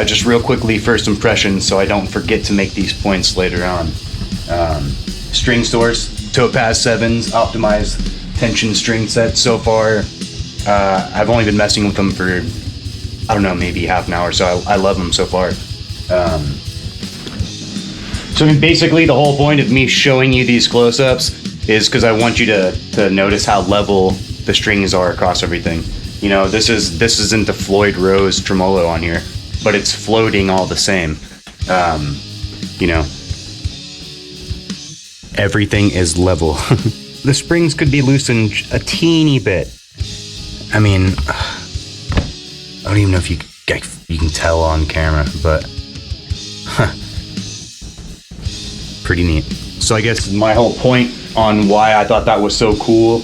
Just real quickly, first impressions, so I don't forget to make these points later on. String source, Topaz 7s, optimized tension string set. So far, I've only been messing with them for, I don't know, maybe half an hour, so I love them so far. So I mean, basically the whole point of me showing you these close-ups is because I want you to notice how level the strings are across everything. You know, this isn't the Floyd Rose tremolo on here, but it's floating all the same. You know, everything is level. The springs could be loosened a teeny bit. I mean, I don't even know if you can tell on camera, but pretty neat. So I guess my whole point on why I thought that was so cool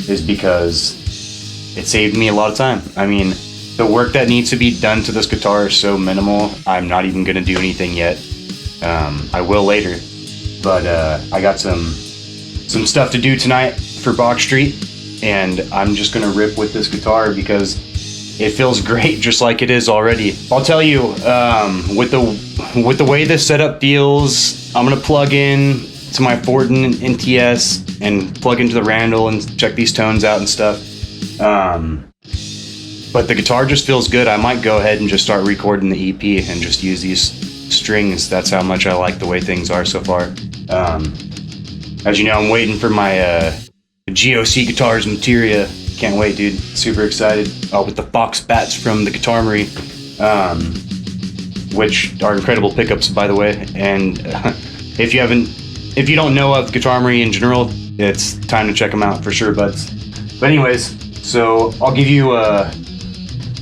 is because it saved me a lot of time. I mean, the work that needs to be done to this guitar is so minimal. I'm not even gonna do anything yet. I will later, but I got some stuff to do tonight for Box Street, and I'm just gonna rip with this guitar because it feels great just like it is already. I'll tell you, with the way this setup feels, I'm gonna plug in to my Fortin NTS and plug into the Randall and check these tones out and stuff. But the guitar just feels good. I might go ahead and just start recording the EP and just use these strings. That's how much I like the way things are so far. As you know, I'm waiting for my GOC Guitars materia. Can't wait, dude. Super excited. With the Fox Bats from the Guitarmery, which are incredible pickups, by the way. And if you don't know of Guitarmery in general, it's time to check them out for sure, buds. But anyways, so I'll give you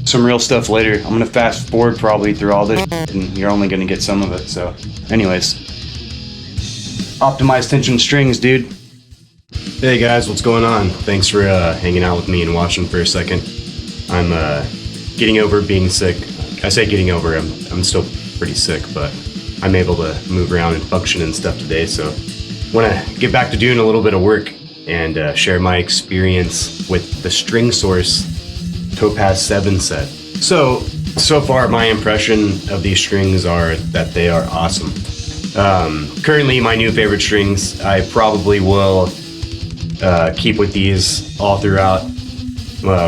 some real stuff later. I'm gonna fast forward probably through all this, and you're only gonna get some of it. So, anyways, optimized tension strings, dude. Hey guys, what's going on? Thanks for hanging out with me and watching for a second. I'm getting over being sick. I say getting over, I'm still pretty sick, but I'm able to move around and function and stuff today, so want to get back to doing a little bit of work and share my experience with the String Source Topaz 7 set. So far my impression of these strings are that they are awesome. Currently my new favorite strings. I probably will keep with these all throughout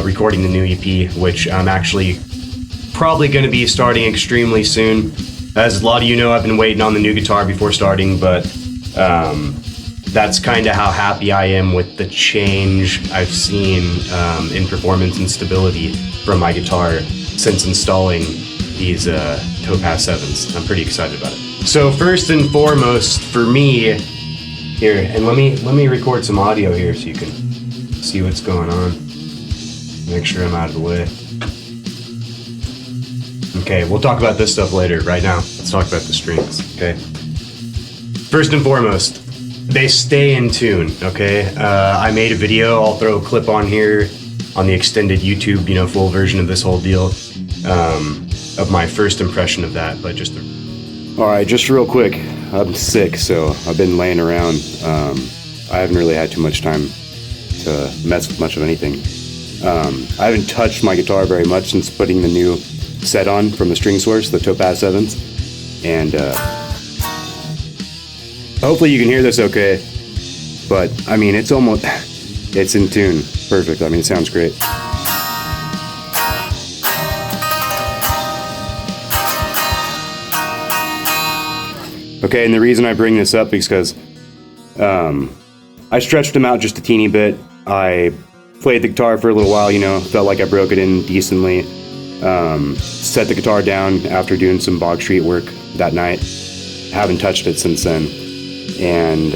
recording the new EP, which I'm actually probably going to be starting extremely soon. As a lot of you know, I've been waiting on the new guitar before starting, but that's kind of how happy I am with the change I've seen in performance and stability from my guitar since installing these Topaz 7s. I'm pretty excited about it. So first and foremost, for me, here, and let me record some audio here so you can see what's going on. Make sure I'm out of the way. Okay, we'll talk about this stuff later. Right now, let's talk about the strings, okay? First and foremost, they stay in tune, okay? I made a video, I'll throw a clip on here on the extended YouTube, full version of this whole deal, of my first impression of that, but just... Alright, just real quick, I'm sick, so I've been laying around. I haven't really had too much time to mess with much of anything. I haven't touched my guitar very much since putting the new set on from the String Source, the Topaz 7s, and hopefully you can hear this okay, but I mean it's in tune, perfect. I mean it sounds great. Okay, and the reason I bring this up is because I stretched them out just a teeny bit. I played the guitar for a little while, felt like I broke it in decently. Set the guitar down after doing some Bog Street work that night. Haven't touched it since then. And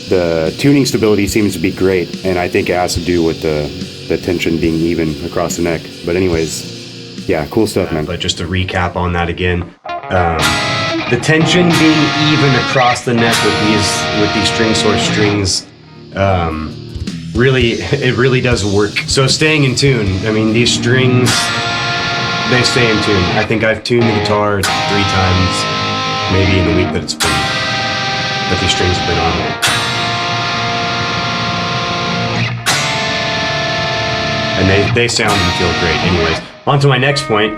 the tuning stability seems to be great, and I think it has to do with the tension being even across the neck. But anyways, yeah, cool stuff, man. But just to recap on that again, the tension being even across the neck with these String Source strings, it really does work. So staying in tune, I mean, these strings, they stay in tune. I think I've tuned the guitar 3 times, maybe in the week that these strings have been on here. And they sound and feel great. Anyways, on to my next point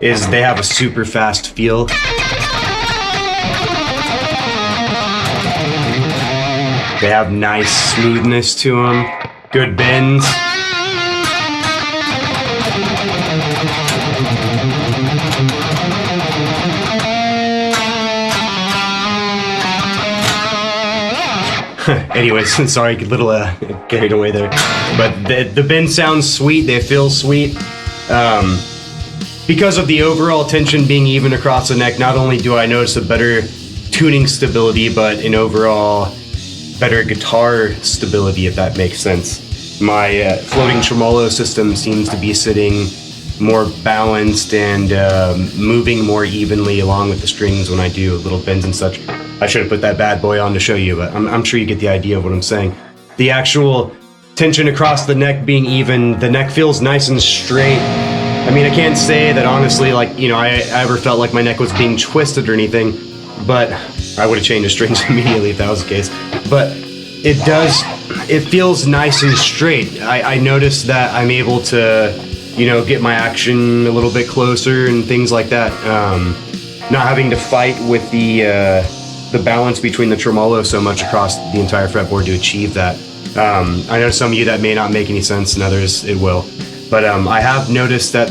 is they have a super fast feel. They have nice smoothness to them, good bends. Anyways, sorry, a little carried away there. But the bends sound sweet, they feel sweet. Because of the overall tension being even across the neck, not only do I notice a better tuning stability, but an overall better guitar stability, if that makes sense. My floating tremolo system seems to be sitting more balanced and moving more evenly along with the strings when I do little bends and such. I should have put that bad boy on to show you, but I'm sure you get the idea of what I'm saying. The actual tension across the neck being even, the neck feels nice and straight. I mean, I can't say that honestly, like, you know, I ever felt like my neck was being twisted or anything, but I would have changed the strings immediately if that was the case. But it feels nice and straight. I noticed that I'm able to, you know, get my action a little bit closer and things like that. Not having to fight with the balance between the tremolo so much across the entire fretboard to achieve that. I know some of you that may not make any sense, and others it will. But I have noticed that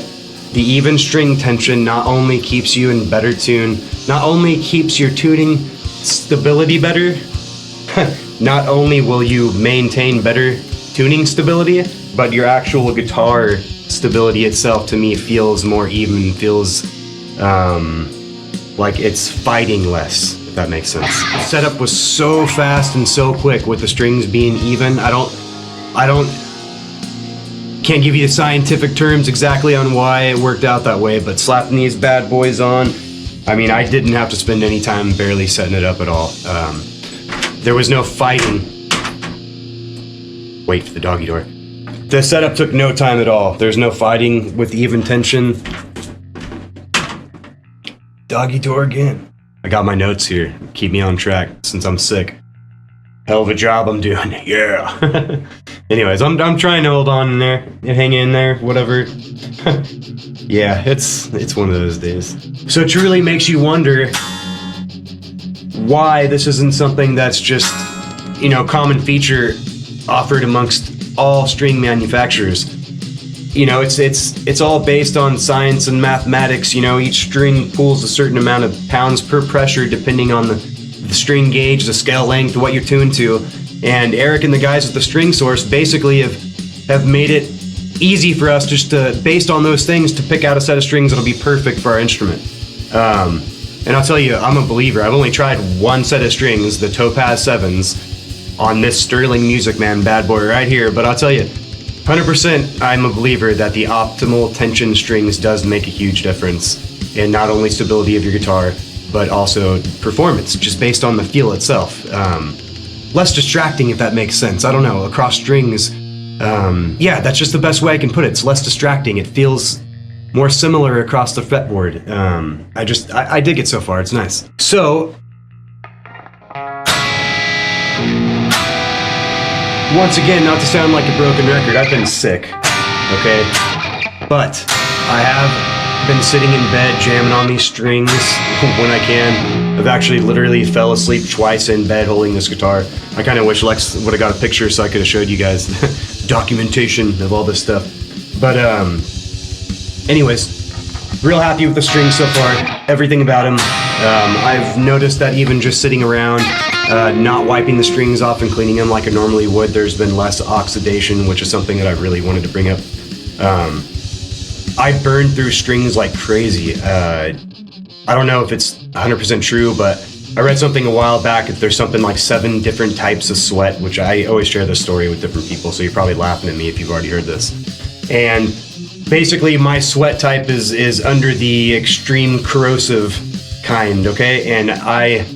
the even string tension not only keeps you in better tune, not only keeps your tuning stability better, not only will you maintain better tuning stability, but your actual guitar stability itself to me feels more even, feels like it's fighting less, if that makes sense. The setup was so fast and so quick with the strings being even. Can't give you the scientific terms exactly on why it worked out that way, but slapping these bad boys on, I mean, I didn't have to spend any time barely setting it up at all. There was no fighting. Wait for the doggy door. The setup took no time at all. There's no fighting with even tension. Doggy door again. I got my notes here. Keep me on track since I'm sick. Hell of a job I'm doing. Yeah. Anyways, I'm trying to hold on in there and hang in there, whatever. Yeah, it's one of those days. So it truly makes you wonder why this isn't something that's just, you know, common feature offered amongst all string manufacturers. You know, it's all based on science and mathematics. You know, each string pulls a certain amount of pounds per pressure depending on the string gauge, the scale length, what you're tuned to. And Eric and the guys at the String Source basically have made it easy for us just to, based on those things, to pick out a set of strings that'll be perfect for our instrument. And I'll tell you, I'm a believer. I've only tried one set of strings, the Topaz 7s, on this Sterling Music Man bad boy right here. But I'll tell you, 100% I'm a believer that the optimal tension strings does make a huge difference in not only stability of your guitar, but also performance, just based on the feel itself. Less distracting, if that makes sense. I don't know, across strings. Yeah, that's just the best way I can put it. It's less distracting. It feels more similar across the fretboard. I dig it so far. It's nice. So, once again, not to sound like a broken record, I've been sick, okay? But I have been sitting in bed jamming on these strings when I can. I've actually literally fell asleep twice in bed holding this guitar. I kind of wish Lex would have got a picture so I could have showed you guys documentation of all this stuff. But anyways, real happy with the strings so far, everything about them. I've noticed that even just sitting around, not wiping the strings off and cleaning them like I normally would, there's been less oxidation, which is something that I really wanted to bring up. I burn through strings like crazy. I don't know if it's 100% true, but I read something a while back that there's something like 7 different types of sweat, which I always share this story with different people, so you're probably laughing at me if you've already heard this. And basically my sweat type is under the extreme corrosive kind, okay? And I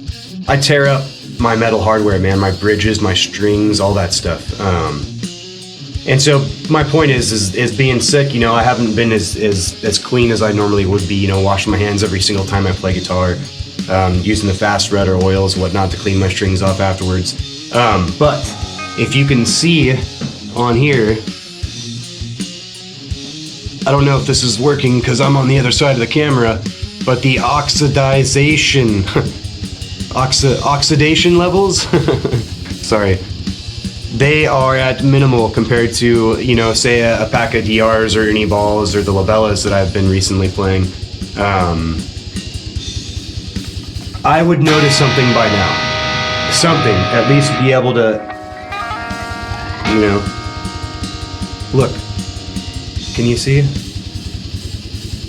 tear up my metal hardware, man, my bridges, my strings, all that stuff. And so my point is being sick, you know, I haven't been as clean as I normally would be, you know, washing my hands every single time I play guitar, using the fast red or oils, whatnot, to clean my strings off afterwards. But if you can see on here, I don't know if this is working because I'm on the other side of the camera, but the oxidation levels, sorry, they are at minimal compared to, you know, say a pack of DRs or Ernie balls or the Labellas that I've been recently playing. I would notice something by now. Something, at least be able to, you know, look, can you see?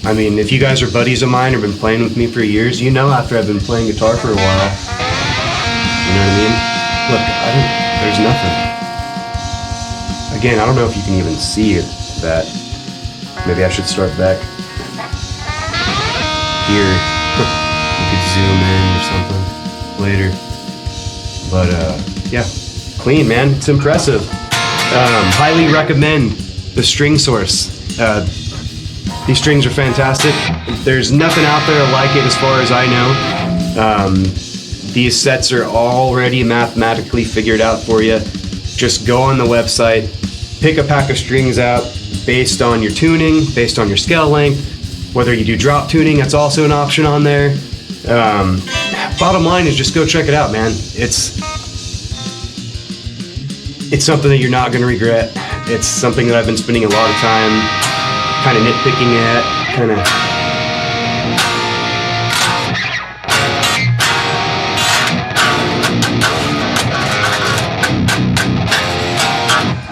I mean, if you guys are buddies of mine or been playing with me for years, you know after I've been playing guitar for a while, you know what I mean? Look, there's nothing. Again, I don't know if you can even see that. Maybe I should start back here. You could zoom in or something later. But yeah, clean, man. It's impressive. Highly recommend the string source. These strings are fantastic. There's nothing out there like it as far as I know. These sets are already mathematically figured out for you. Just go on the website, pick a pack of strings out based on your tuning, based on your scale length. Whether you do drop tuning, that's also an option on there. Bottom line is just go check it out, man. It's something that you're not going to regret. It's something that I've been spending a lot of time kind of nitpicking at, kind of.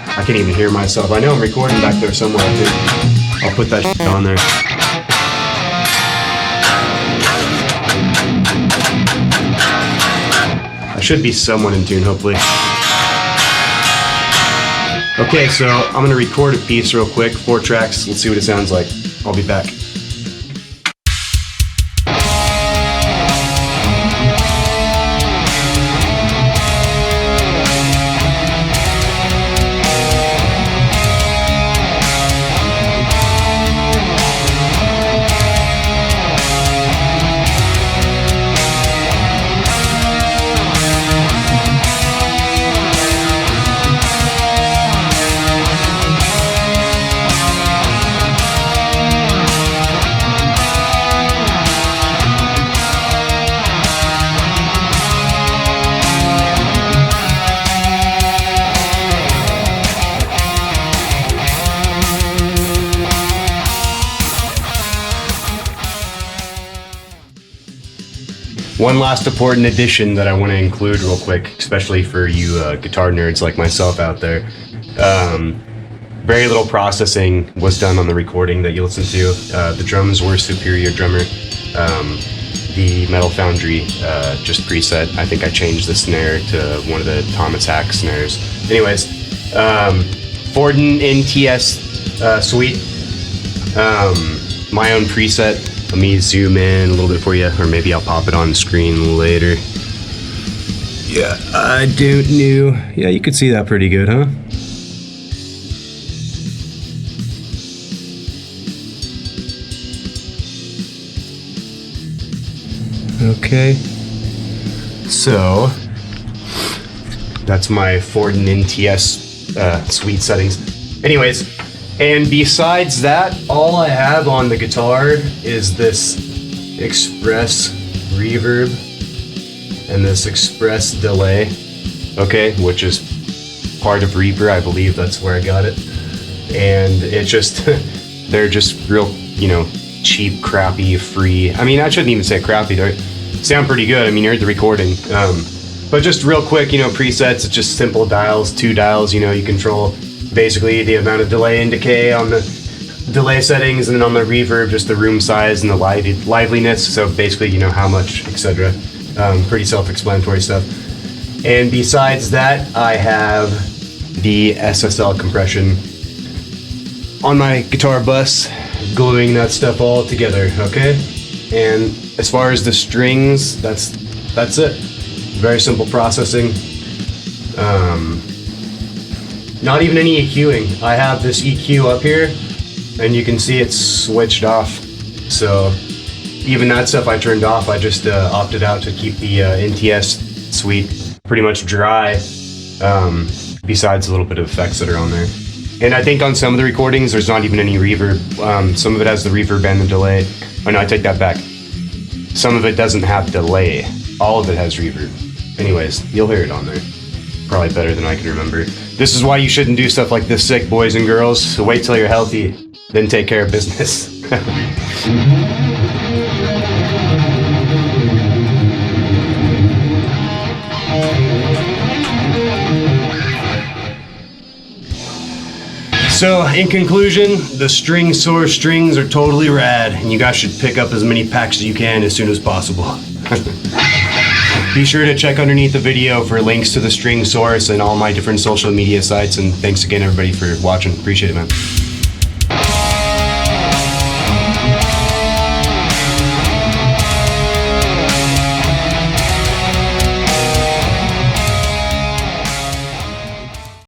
I can't even hear myself. I know I'm recording back there somewhere. I'll put that shit on there. I should be somewhat in tune, hopefully. Okay, so I'm gonna record a piece real quick, 4 tracks. Let's see what it sounds like. I'll be back. One last important addition that I want to include real quick, especially for you guitar nerds like myself out there. Very little processing was done on the recording that you listen to. The drums were Superior Drummer. The Metal Foundry just preset. I think I changed the snare to one of the Thomas Hack snares. Anyways, Forden NTS Suite. My own preset. Let me zoom in a little bit for you, or maybe I'll pop it on the screen later. Yeah, I don't know. Yeah, you could see that pretty good, huh? Okay. So, that's my Forden NTS suite settings. Anyways, and besides that, all I have on the guitar is this Express reverb and this Express delay, okay, which is part of Reaper. I believe that's where I got it. And it just, they're just real, you know, cheap, crappy, free. I mean, I shouldn't even say crappy. They sound pretty good. I mean, you heard the recording. But just real quick, you know, presets, it's just simple dials, 2 dials, you know, you control basically the amount of delay and decay on the delay settings, and then on the reverb, just the room size and the liveliness. So basically, you know, how much, etc. Pretty self-explanatory stuff. And besides that, I have the SSL compression on my guitar bus, gluing that stuff all together, okay? And as far as the strings, that's it. Very simple processing. Not even any EQing. I have this EQ up here, and you can see it's switched off. So even that stuff I turned off. I just opted out to keep the NTS suite pretty much dry, besides a little bit of effects that are on there. And I think on some of the recordings, there's not even any reverb. Some of it has the reverb and the delay. Oh no, I take that back. Some of it doesn't have delay. All of it has reverb. Anyways, you'll hear it on there. Probably better than I can remember. This is why you shouldn't do stuff like this sick, boys and girls. So wait till you're healthy, then take care of business. So, in conclusion, the string source strings are totally rad, and you guys should pick up as many packs as you can as soon as possible. Be sure to check underneath the video for links to the string source and all my different social media sites, and thanks again everybody for watching. Appreciate it, man.